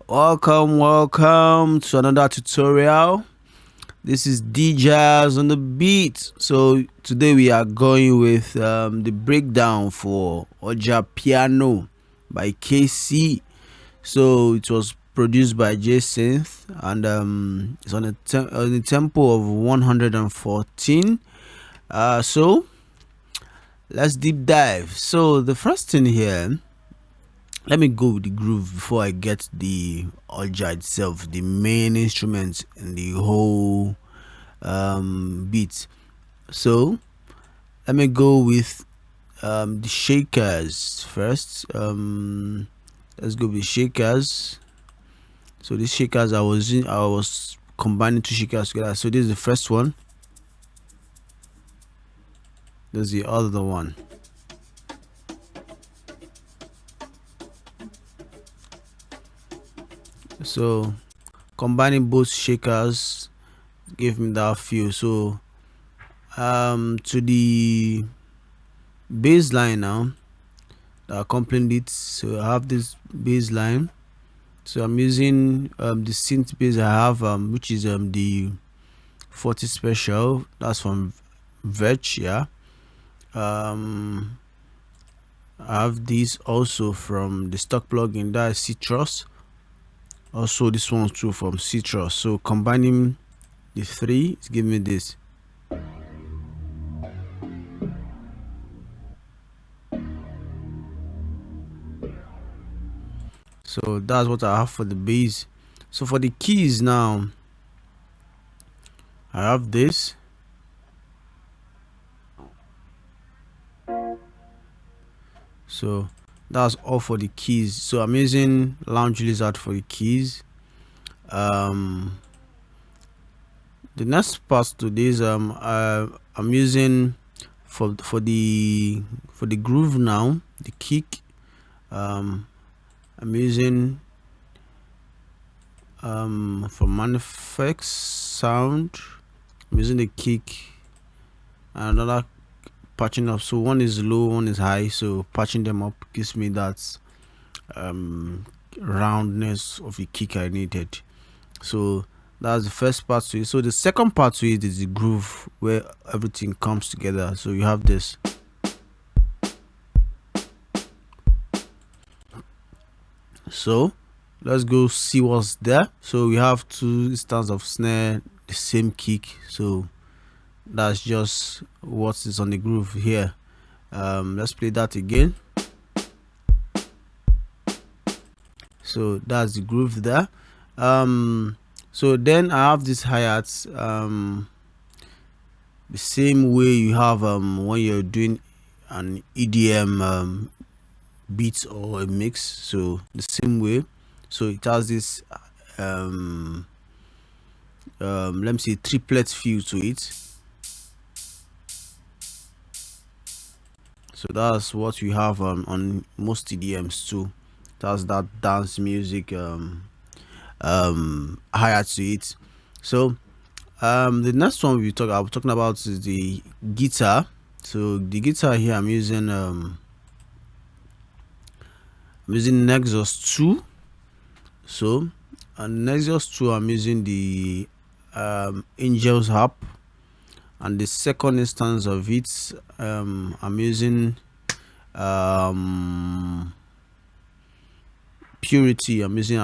Welcome to another tutorial. This is DJs on the beat. So today we are going with the breakdown for Ojapiano by Kcee. So it was produced by synth, and it's on a tempo of 114. So let's deep dive. So the first thing here, let me go with the groove before I get the Oja itself, the main instrument in the whole beat. So let me go with the shakers first. Let's go with shakers. So these shakers I was combining two shakers together. So this is the first one. There's the other one. So combining both shakers gave me that feel. So to the bass line now that accompanied it. So I have this bass line. So I'm using the synth bass I have, which is the 40 special. That's from Vetch, yeah. I have this also from the stock plugin, that is Citrus. Also this one too from Citrus. So combining the three is giving me this. So that's what I have for the bass. So for the keys now, I have this. So that's all for the keys. So I'm using Lounge Lizard for the keys. The next part to this, I'm using for the groove now, the kick. I'm using for Manifest sound. I'm using the kick and another patching up. So one is low, one is high, so patching them up gives me that roundness of the kick I needed. So that's the first part to it. So the second part to it is the groove, where everything comes together. So you have this. So let's go see what's there. So we have two instances of snare, the same kick. So that's just what is on the groove here. Let's play that again. So that's the groove there. So then I have these hi-hats, the same way you have when you're doing an EDM beat or a mix. So the same way. So it has this let me say triplet feel to it. So that's what we have on most EDMs too. That's that dance music hi-hat to it. So the next one I'm talking about is the guitar. So the guitar here I'm using Nexus 2. So on Nexus 2 I'm using the Angels harp, and the second instance of it I'm using Purity. I'm using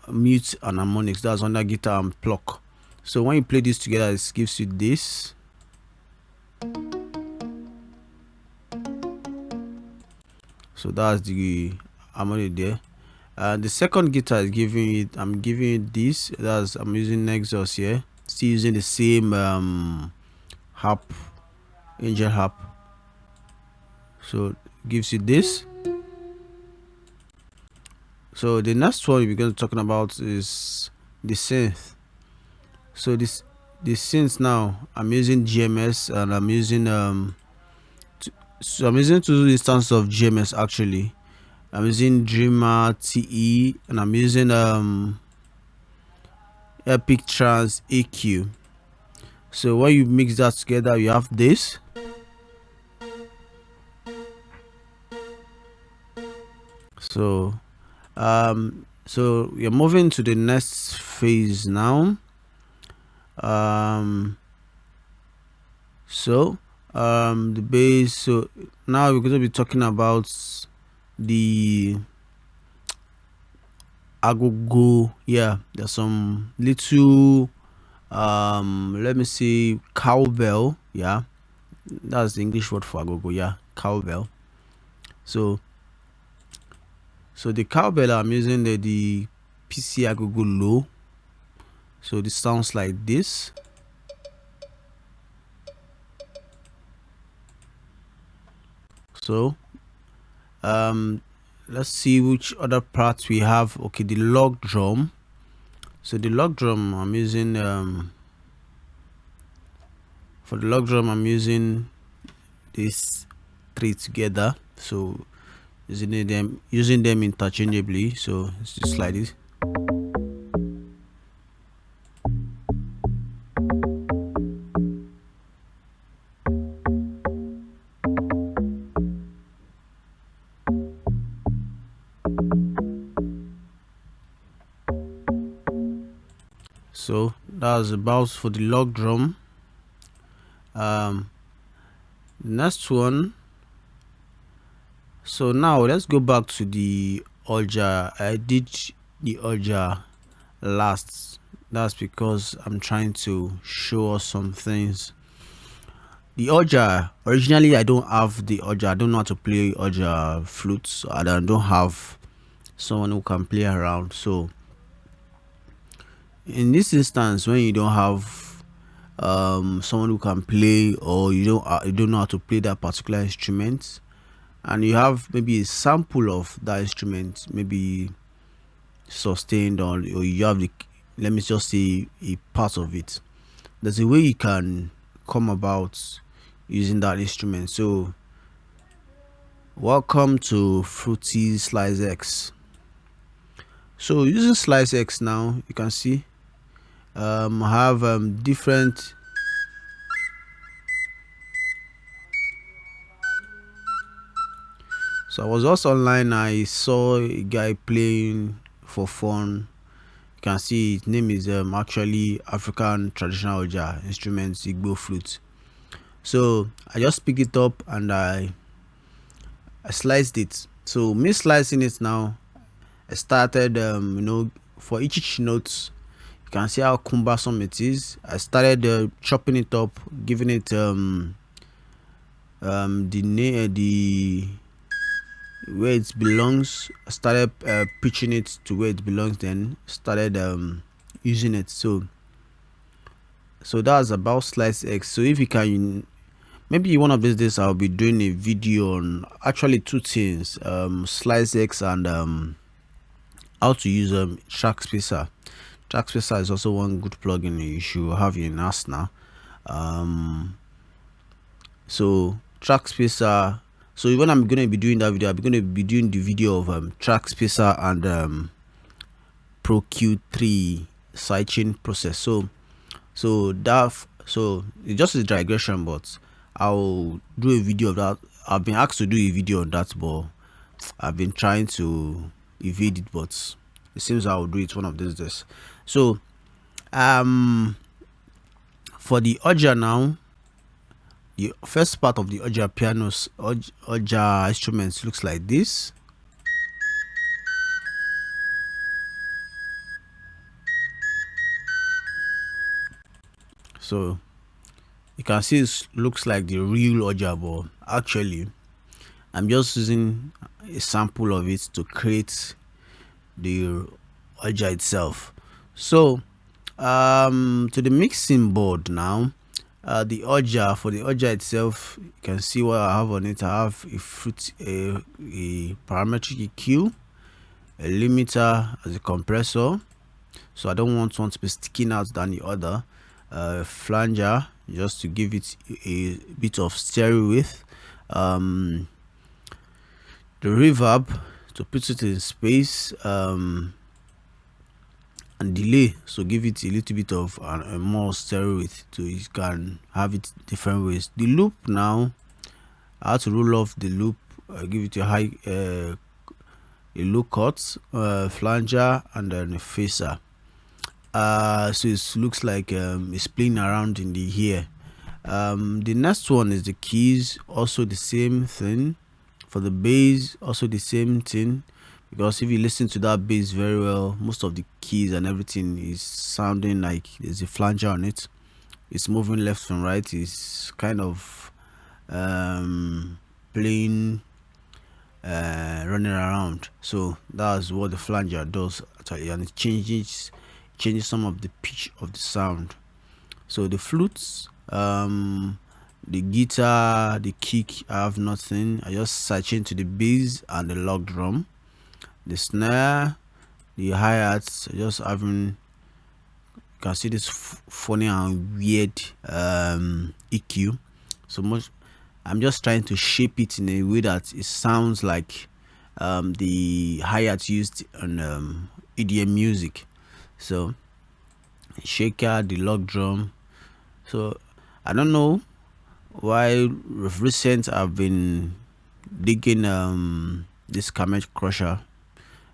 mute and harmonics. That's under guitar and pluck. So when you play this together, it gives you this. So that's the harmony there. The second guitar is giving it. I'm giving it this. I'm using Nexus here. Still using the same harp, Angel harp. So it gives you this. So the next one we're going to talking about is the synth. So the synth now I'm using GMS, and I'm using so I'm using two instances of GMS actually. I'm using Dreamer TE, and I'm using Epic Trance AQ. So when you mix that together, you have this. So so we're moving to the next phase now. The bass. So now we're going to be talking about the agogo. Yeah, there's some little let me see, cowbell. Yeah, that's the English word for agogo. Yeah, cowbell. So the cowbell I'm using the PC agogo low. So this sounds like this. So let's see which other parts we have. Okay, the log drum. So the log drum I'm using for the log drum I'm using these three together. So using them interchangeably. So it's just like this. So that's about for the log drum. The next one. So now let's go back to the Oja. I did the Oja last. That's because I'm trying to show us some things. The Oja, originally I don't have the Oja. I don't know how to play Oja flutes. I don't have someone who can play around. So in this instance, when you don't have someone who can play, or you don't know how to play that particular instrument, and you have maybe a sample of that instrument, maybe sustained, or you have the, let me just say, a part of it, there's a way you can come about using that instrument. So welcome to Fruity SliceX. So using SliceX now, you can see have different. So I was also online. I saw a guy playing for fun. You can see his name is actually African traditional Oja instruments, Igbo flute. So I just picked it up and I sliced it. So me slicing it now, I started for each note, you can see how cumbersome it is. I started chopping it up, giving it the where it belongs. I started pitching it to where it belongs, then started using it. So that's about SliceX. So if you can, maybe one of these days I'll be doing a video on actually two things, SliceX and how to use track spacer. Track spacer is also one good plugin you should have in Asana. So track spacer. So when I'm going to be doing that video, I'm going to be doing the video of track spacer and Pro Q3 sidechain process. So it's just a digression, but I'll do a video of that. I've been asked to do a video on that, but I've been trying to evade it, but it seems I'll do it one of these days. So for the Oja now, the first part of the Ojapiano's Oja instruments looks like this. So you can see it looks like the real Oja, but actually I'm just using a sample of it to create the Oja itself. So to the mixing board now, the Oja, for the Oja itself, you can see what I have on it. I have a parametric EQ, a limiter as a compressor, so I don't want one to be sticking out than the other, flanger just to give it a bit of stereo width, the reverb to put it in space, and delay, so give it a little bit of a more stereo width, so you can have it different ways. The loop now, I have to roll off the loop, give it a high a low cut, flanger, and then a facer. So it looks like it's playing around in the ear. The next one is the keys, also the same thing. For the bass, also the same thing, because if you listen to that bass very well, most of the keys and everything is sounding like there's a flanger on it. It's moving left and right. It's kind of playing, running around. So that's what the flanger does actually, and it changes some of the pitch of the sound. So the flutes, the guitar, the kick, I have nothing. I just search into the bass and the log drum. The snare, the hi-hats, I just having, you can see this funny and weird EQ. So much, I'm just trying to shape it in a way that it sounds like the hi-hats used on EDM music. So shaker, the log drum. So I don't know why recent I've been digging this Kcee crusher.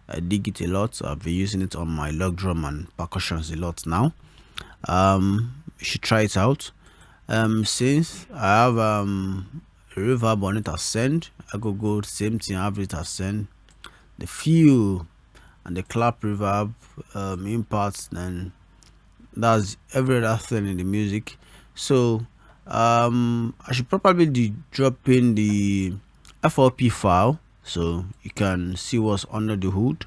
I dig it a lot. I've been using it on my log drum and percussions a lot now. You should try it out. Since I have reverb on it, ascend, I go same thing, I have it ascend. The feel and the clap reverb, impacts, then that's every other thing in the music. So I should probably drop in the FLP file so you can see what's under the hood.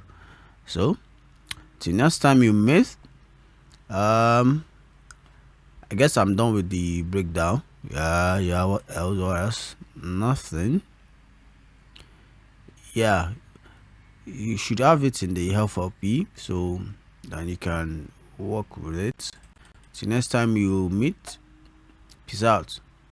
So till next time you meet, I guess I'm done with the breakdown. Yeah, what else? Nothing. Yeah, you should have it in the FLP so then you can work with it. Till next time you meet, peace out.